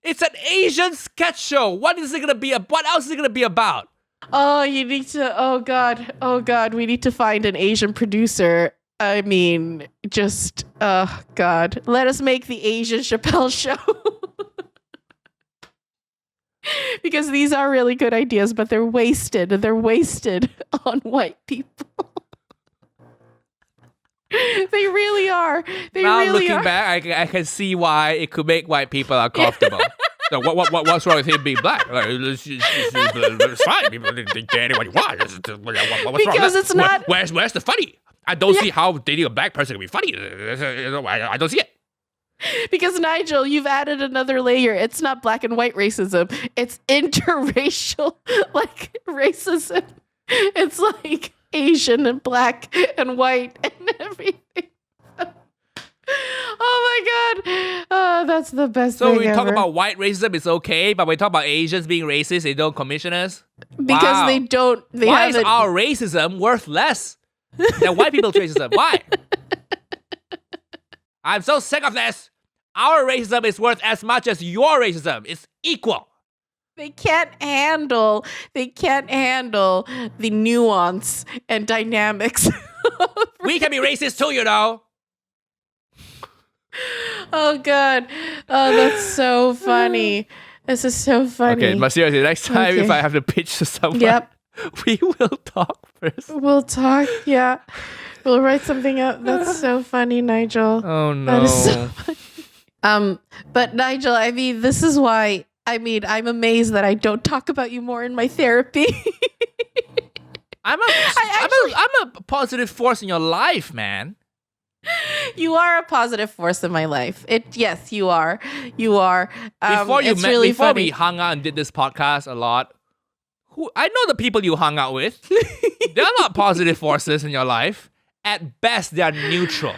It's an Asian sketch show. What is it going to be? What else is it going to be about? Oh, you need to, oh God, we need to find an Asian producer. I mean, just, oh God, let us make the Asian Chappelle show. Because these are really good ideas, but they're wasted. They're wasted on white people. They really are. Looking back, I can see why it could make white people uncomfortable. So what's wrong with him being black? It's fine. People can get anyone you want. What's because wrong? It's not. Where's the funny? I don't see how dating a black person can be funny. I don't see it. Because Nigel, you've added another layer. It's not black and white racism. It's interracial racism. It's like Asian and black and white and everything. Oh my god. Oh, that's the best So thing we talk ever. about white racism, it's okay, but we talk about Asians being racist, they don't commission us. Because Wow. they don't. They Why is haven't. our racism worth less than white people's racism? Why? I'm so sick of this. Our racism is worth as much as your racism. It's equal. They can't handle. They can't handle the nuance and dynamics. We can be racist too, you know. Oh god. Oh, that's so funny. This is so funny. Okay, but seriously, next time if Okay. I have to pitch to someone, Yep. we will talk first. We'll talk. Yeah. We'll write something up. That's so funny, Nigel. Oh no. That is so funny. But Nigel, I mean, this is why. I mean, I'm amazed that I don't talk about you more in my therapy. I'm a positive force in your life, man. You are a positive force in my life. Yes, you are. You are. Before it's really before funny. we hung out and did this podcast a lot, I know the people you hung out with. They're not positive forces in your life. At best, they're neutral.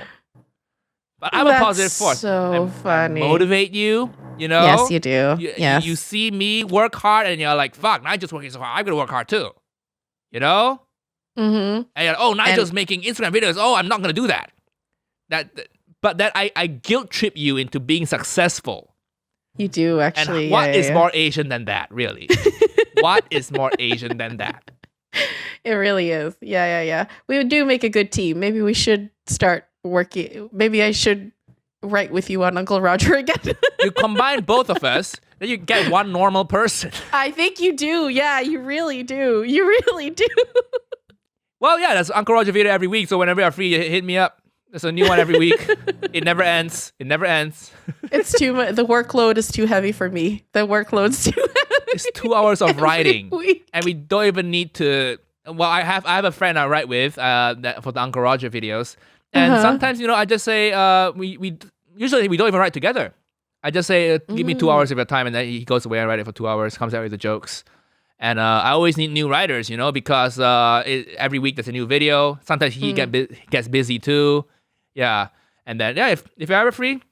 But I'm a positive force. So funny. I motivate you, you know? Yes, you do. Yes. You see me work hard and you're like, fuck, Nigel's working so hard. I'm going to work hard too. You know? Mm-hmm. And you're like, oh, Nigel's making Instagram videos. Oh, I'm not going to do that. But I guilt trip you into being successful. You do, actually. And what is yeah. more Asian than that, really? What is more Asian than that? It really is. Yeah. We do make a good team. Maybe we should start working. Maybe I should write with you on Uncle Roger again. You combine both of us, then you get one normal person. I think you do. Yeah, you really do. You really do. Well, yeah, that's Uncle Roger video every week. So whenever you're free, hit me up. There's a new one every week. It never ends. It never ends. It's too much. The workload is too heavy for me. The workload's too heavy. It's 2 hours of writing, week. and we don't even need to. Well, I have a friend I write with that for the Uncle Roger videos, and sometimes I just say we usually we don't even write together. I just say give me 2 hours of your time, and then he goes away and write it for 2 hours, comes out with the jokes. And I always need new writers, because every week there's a new video. Sometimes he gets busy too. Yeah. And then, if you're ever free,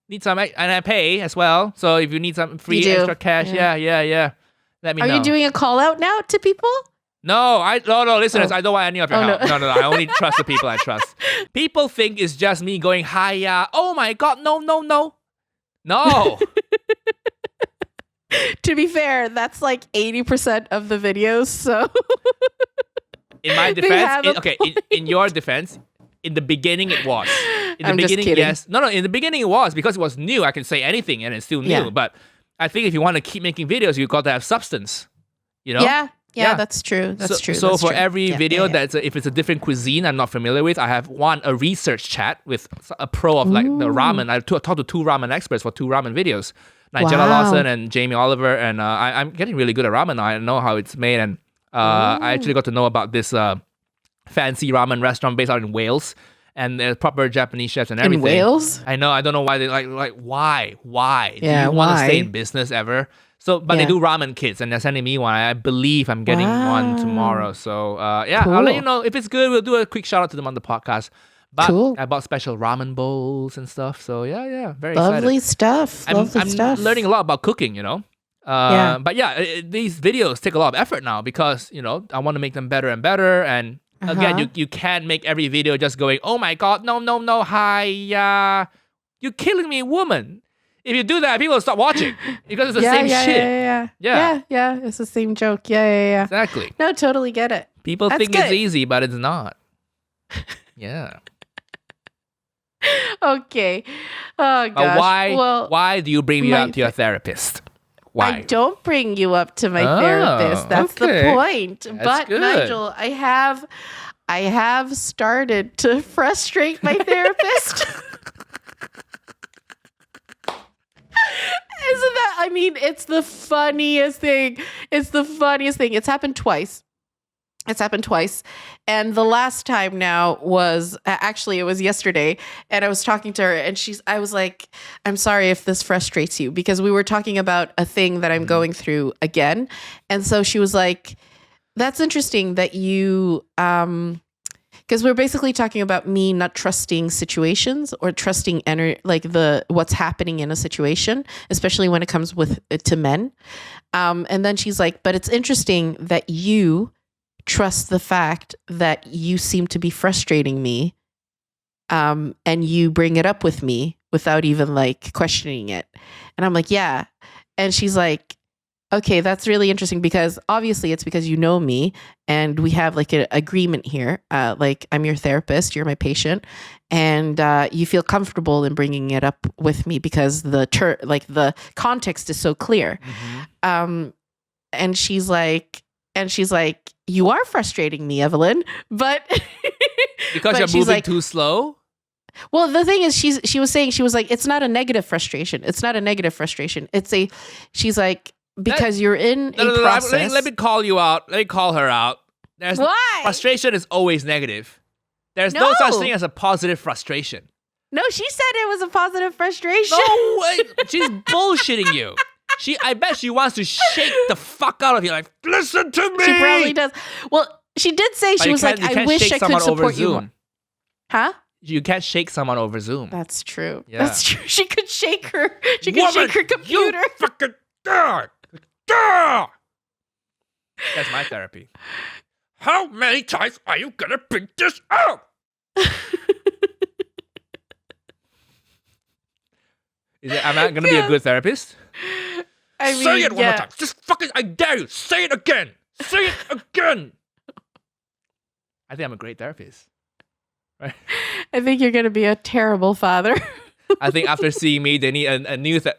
need some, and I pay as well. So if you need some free extra cash, yeah. Let me know. Are you doing a call out now to people? No, listeners, I don't want any of your help. No. I only trust the people I trust. People think it's just me going, hiya. Oh my God, no. No. To be fair, that's like 80% of the videos. So, in my defense, in your defense, in the beginning it was. In the I'm just beginning, kidding. yes. No, in the beginning it was because it was new. I can say anything and it's still new. Yeah. But I think if you want to keep making videos, you've got to have substance. Yeah, Yeah. that's true. That's true. So That's for true. every Yeah, video yeah. if it's a different cuisine I'm not familiar with, I have a research chat with a pro of like the ramen. I talked to 2 ramen experts for 2 ramen videos, Nigel Wow. Lawson and Jamie Oliver, and I'm getting really good at ramen now. I know how it's made, and I actually got to know about this fancy ramen restaurant based out in Wales, and there's proper Japanese chefs and everything. In Wales? I know. I don't know why they like why? Do Yeah, you want to why? stay in business ever? So, but they Yeah. do ramen kits, and they're sending me one. I believe I'm getting one tomorrow. So, I'll let you know if it's good. We'll do a quick shout out to them on the podcast. But Cool. I bought special ramen bowls and stuff. So very Lovely excited. stuff. Lovely I'm stuff. learning a lot about cooking. Yeah. But these videos take a lot of effort now because I want to make them better and better. And again, you can't make every video just going, oh my God, no, hi, you're killing me, woman. If you do that, people will stop watching because it's the same shit. Yeah. It's the same joke. Yeah. Exactly. No, totally get it. People That's think it's good. easy, but it's not. Yeah. Okay. Oh gosh. But why do you bring me my up to your therapist? Why? I don't bring you up to my therapist. That's okay. the point. But good. Nigel, I have started to frustrate my therapist. Isn't that? I mean, it's the funniest thing. It's happened twice. And the last time now was actually it was yesterday, and I was talking to her, and I was like, I'm sorry if this frustrates you, because we were talking about a thing that I'm going through again. And so she was like, that's interesting that you Because we're basically talking about me not trusting situations or trusting what's happening in a situation, especially when it comes to men. And then she's like, but it's interesting that you trust the fact that you seem to be frustrating me, and you bring it up with me without even like questioning it. And I'm like, yeah. And she's like, okay, that's really interesting because obviously it's because you know me and we have like an agreement here. Like I'm your therapist, you're my patient, and you feel comfortable in bringing it up with me because the context is so clear. And she's like, you are frustrating me, Evelyn, but because you're moving too slow. Well, the thing is, she was like, it's not a negative frustration. It's not a negative frustration. She's like, because you're in a process. Let me call you out. Let me call her out. Why? Frustration is always negative. There's no such thing as a positive frustration. No, she said it was a positive frustration. No, she's bullshitting you. I bet she wants to shake the fuck out of you. Like, listen to me. She probably does. Well, she did say, she was like, I wish I could support you more. Huh? You can't shake someone over Zoom. That's true. Yeah. That's true. She could shake her. She could shake her computer. You fucking That's my therapy. How many times are you gonna bring this up? Am I gonna be a good therapist? I mean, say it one more time. Just fucking, I dare you. Say it again. Say it again. I think I'm a great therapist. Right? I think you're gonna be a terrible father. I think after seeing me, they need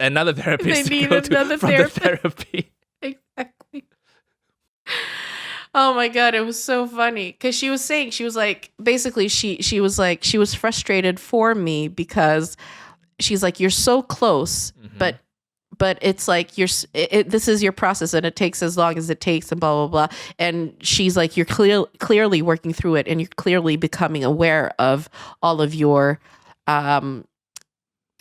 another therapist. They need another therapist. The therapy. Exactly. Oh my God, it was so funny because she was saying, she was like, basically she was like, she was frustrated for me because she's like, you're so close, but it's like this is your process and it takes as long as it takes and blah blah blah. And she's like, you're clearly working through it and you're clearly becoming aware of all of your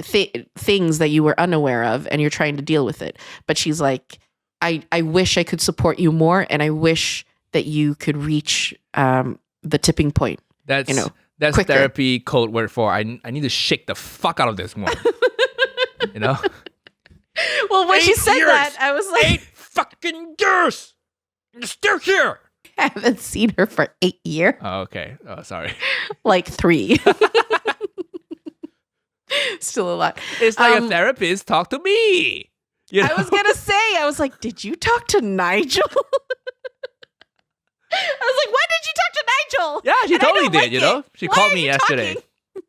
things that you were unaware of and you're trying to deal with it. But she's like, I wish I could support you more and I wish that you could reach the tipping point. That's quicker. Therapy code word for I need to shake the fuck out of this one. You know? Well, when she said that, I was like, 8 fucking years! You're still here! I haven't seen her for 8 years. Oh, okay. Oh, sorry. Like 3. Still a lot. It's like a therapist talk to me. You know? I was going to say, I was like, did you talk to Nigel? I was like, when did you talk to Nigel? Yeah, she totally did, you know? She Why called are me you yesterday. talking?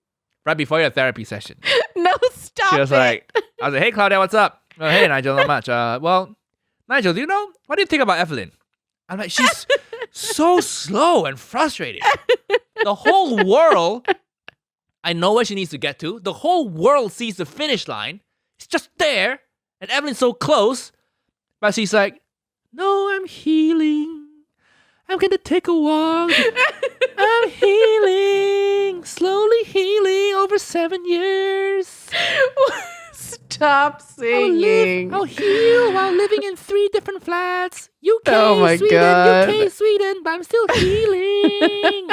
Right before your therapy session. No, stop. She was like, I was like, hey, Claudia, what's up? Oh, hey, Nigel, not much. Well, Nigel, do you know, what do you think about Evelyn? I'm like, she's so slow and frustrating. The whole world, I know where she needs to get to. The whole world sees the finish line. It's just there. And Evelyn's so close. But she's like, no, I'm healing. I'm going to take a walk. I'm healing. Slowly healing over 7 years. Stop singing. I'll heal while living in 3 different flats. UK, oh my Sweden, God. UK, Sweden, but I'm still healing.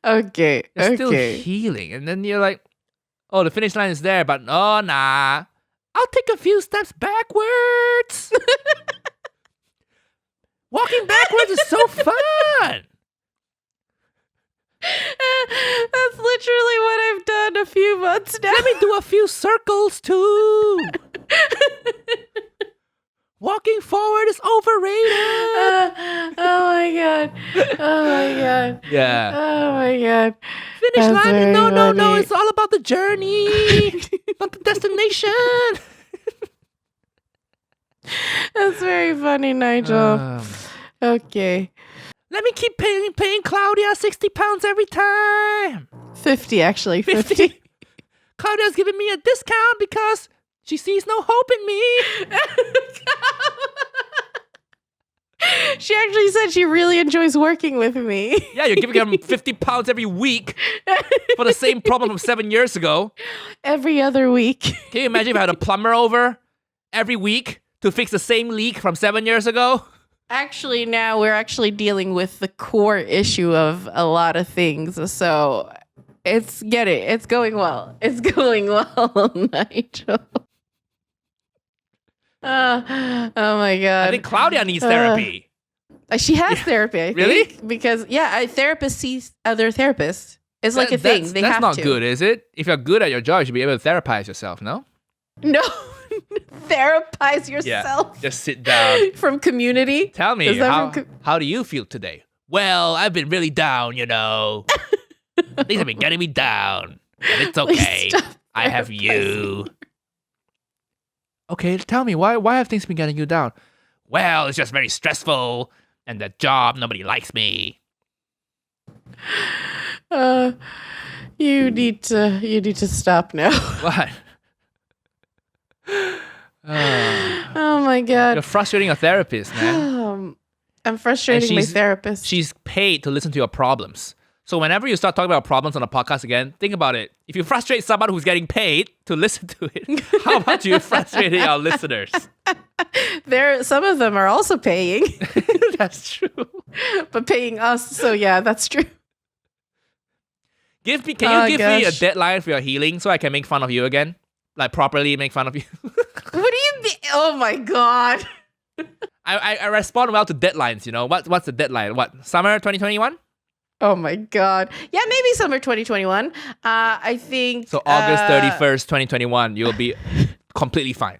Okay. It's still healing. And then you're like, oh, the finish line is there, but oh, nah. I'll take a few steps backwards. Walking backwards is so fun. That's literally what I've done a few months now. Let me do a few circles too. Walking forward is overrated. Oh my God. Oh my God. Yeah. Oh my God. Finish That's line. No. funny. It's all about the journey, not the destination. That's very funny, Nigel. Okay. Let me keep paying Claudia 60 pounds every time. 50, actually. 50. Claudia's giving me a discount because she sees no hope in me. She actually said she really enjoys working with me. Yeah, you're giving her 50 pounds every week for the same problem from 7 years ago. Every other week. Can you imagine if I had a plumber over every week to fix the same leak from 7 years ago? Actually, now we're actually dealing with the core issue of a lot of things. So it's going well. It's going well, Nigel. Oh my God. I think Claudia needs therapy. She has therapy, I Really? think. Because, a therapist sees other therapists. It's like a thing. They that's have not to. good, is it? If you're good at your job, you should be able to therapize yourself, no? No. Therapize yourself. Yeah, just sit down. From Community. Tell me, Is that how do you feel today? Well, I've been really down, you know. Things have been getting me down. And it's okay. I have you. Okay, tell me, why have things been getting you down? Well, it's just very stressful. And the job, nobody likes me. You need to stop now. What? Oh my God. You're frustrating a therapist, man. I'm frustrating my therapist. She's paid to listen to your problems. So whenever you start talking about problems on a podcast again, think about it. If you frustrate someone who's getting paid to listen to it, how about you frustrating our listeners? Some of them are also paying. That's true. But paying us, so yeah, that's true. Can you give me a deadline for your healing so I can make fun of you again? Like properly make fun of you? What do you mean? Oh my God. I respond well to deadlines, you know. What's the deadline? What, summer 2021? Oh my God. Yeah, maybe summer 2021. I think. So August 31st, 2021, you'll be completely fine.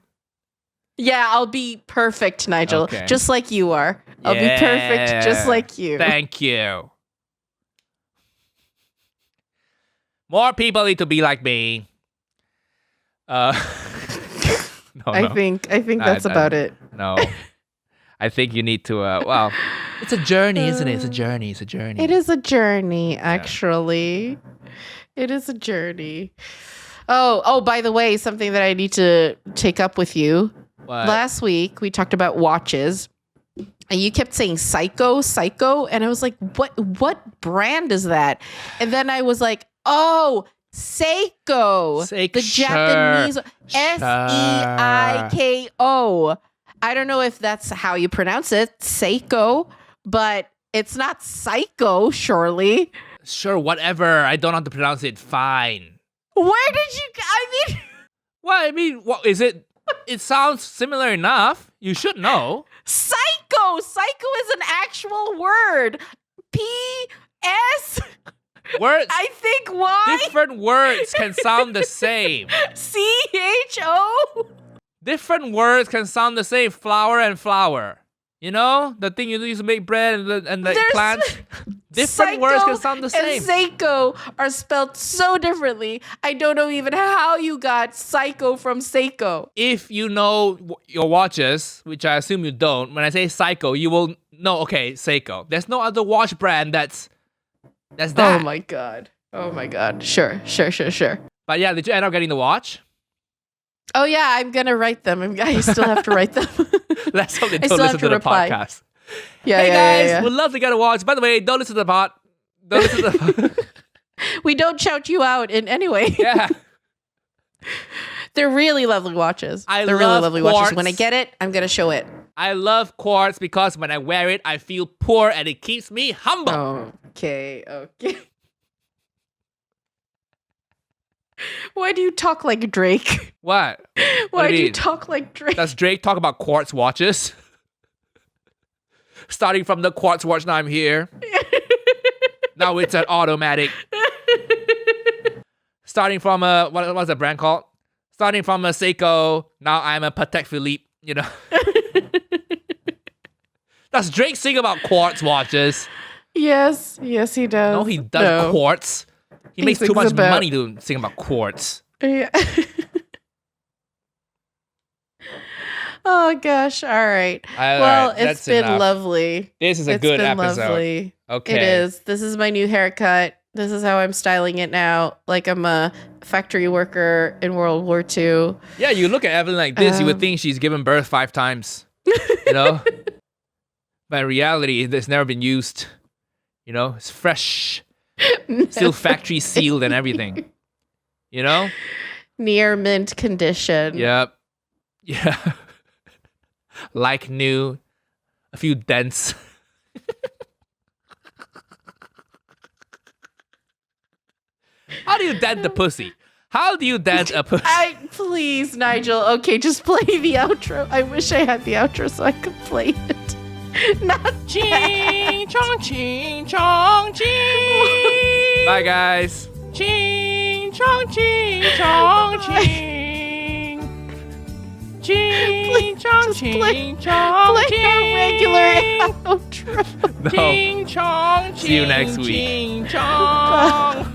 Yeah, I'll be perfect, Nigel. Okay. Just like you are. I'll be perfect just like you. Thank you. More people need to be like me. No, I think that's about it. No. I think you need to, well, it's a journey, isn't it? It's a journey. It's a journey. It is a journey, actually. Yeah. It is a journey. Oh, by the way, something that I need to take up with you. What? Last week, we talked about watches. And you kept saying Psycho. And I was like, what brand is that? And then I was like, oh, Seiko. The Japanese. Seiko. I don't know if that's how you pronounce it, Seiko, but it's not Psycho, surely. Sure, whatever. I don't know how to pronounce it. Fine. Where did you... What? I mean, what is it? It sounds similar enough. You should know. Psycho! Psycho is an actual word. P-S... Words. I think why? Different words can sound the same. C-H-O? Different words can sound the same. Flour and flour. You know? The thing you use to make bread and the plants. Different words can sound the same. And Seiko are spelled so differently. I don't know even how you got Psycho from Seiko. If you know your watches, which I assume you don't, when I say Psycho, you will know, okay, Seiko. There's no other watch brand that's that. Oh my god. Sure. But yeah, did you end up getting the watch? Oh yeah, I'm gonna write them. I still have to write them. Let's hope they don't listen to the podcast. Yeah, hey guys, yeah. we'd love to get a watch. By the way, don't listen to the pod. Don't listen to the We don't shout you out in any way. Yeah. They're really lovely watches. They're really lovely quartz. watches. When I get it, I'm gonna show it. I love quartz because when I wear it, I feel poor and it keeps me humble. Okay. Why do you talk like Drake? What? Why do you talk like Drake? Does Drake talk about quartz watches? Starting from the quartz watch, now I'm here. Now it's an automatic. Starting from what's the brand called? Starting from a Seiko, now I'm a Patek Philippe, you know. Does Drake sing about quartz watches? Yes, he does. No, he does quartz. He makes too much money to sing about quartz. Yeah. Oh gosh, all right. Well, it's been lovely. This is a good episode. Lovely. Okay. It is. This is my new haircut. This is how I'm styling it now. Like I'm a factory worker in World War II. Yeah, you look at Evelyn like this, you would think she's given birth 5 times. You know? But in reality, it's never been used. You know? It's fresh. Still factory sealed and everything. You know? Near mint condition. Yep. Yeah. Like new. a few dents. How do you dent the pussy? How do you dent a pussy? Please, Nigel. Okay, just play the outro. I wish I had the outro so I could play it. Not Ching chong, ching chong, ching. Bye, guys. Ching chong, ching chong, ching. Ching chong, ching chong, play our regular outro. No. Ching chong, See you next week. Ching chong.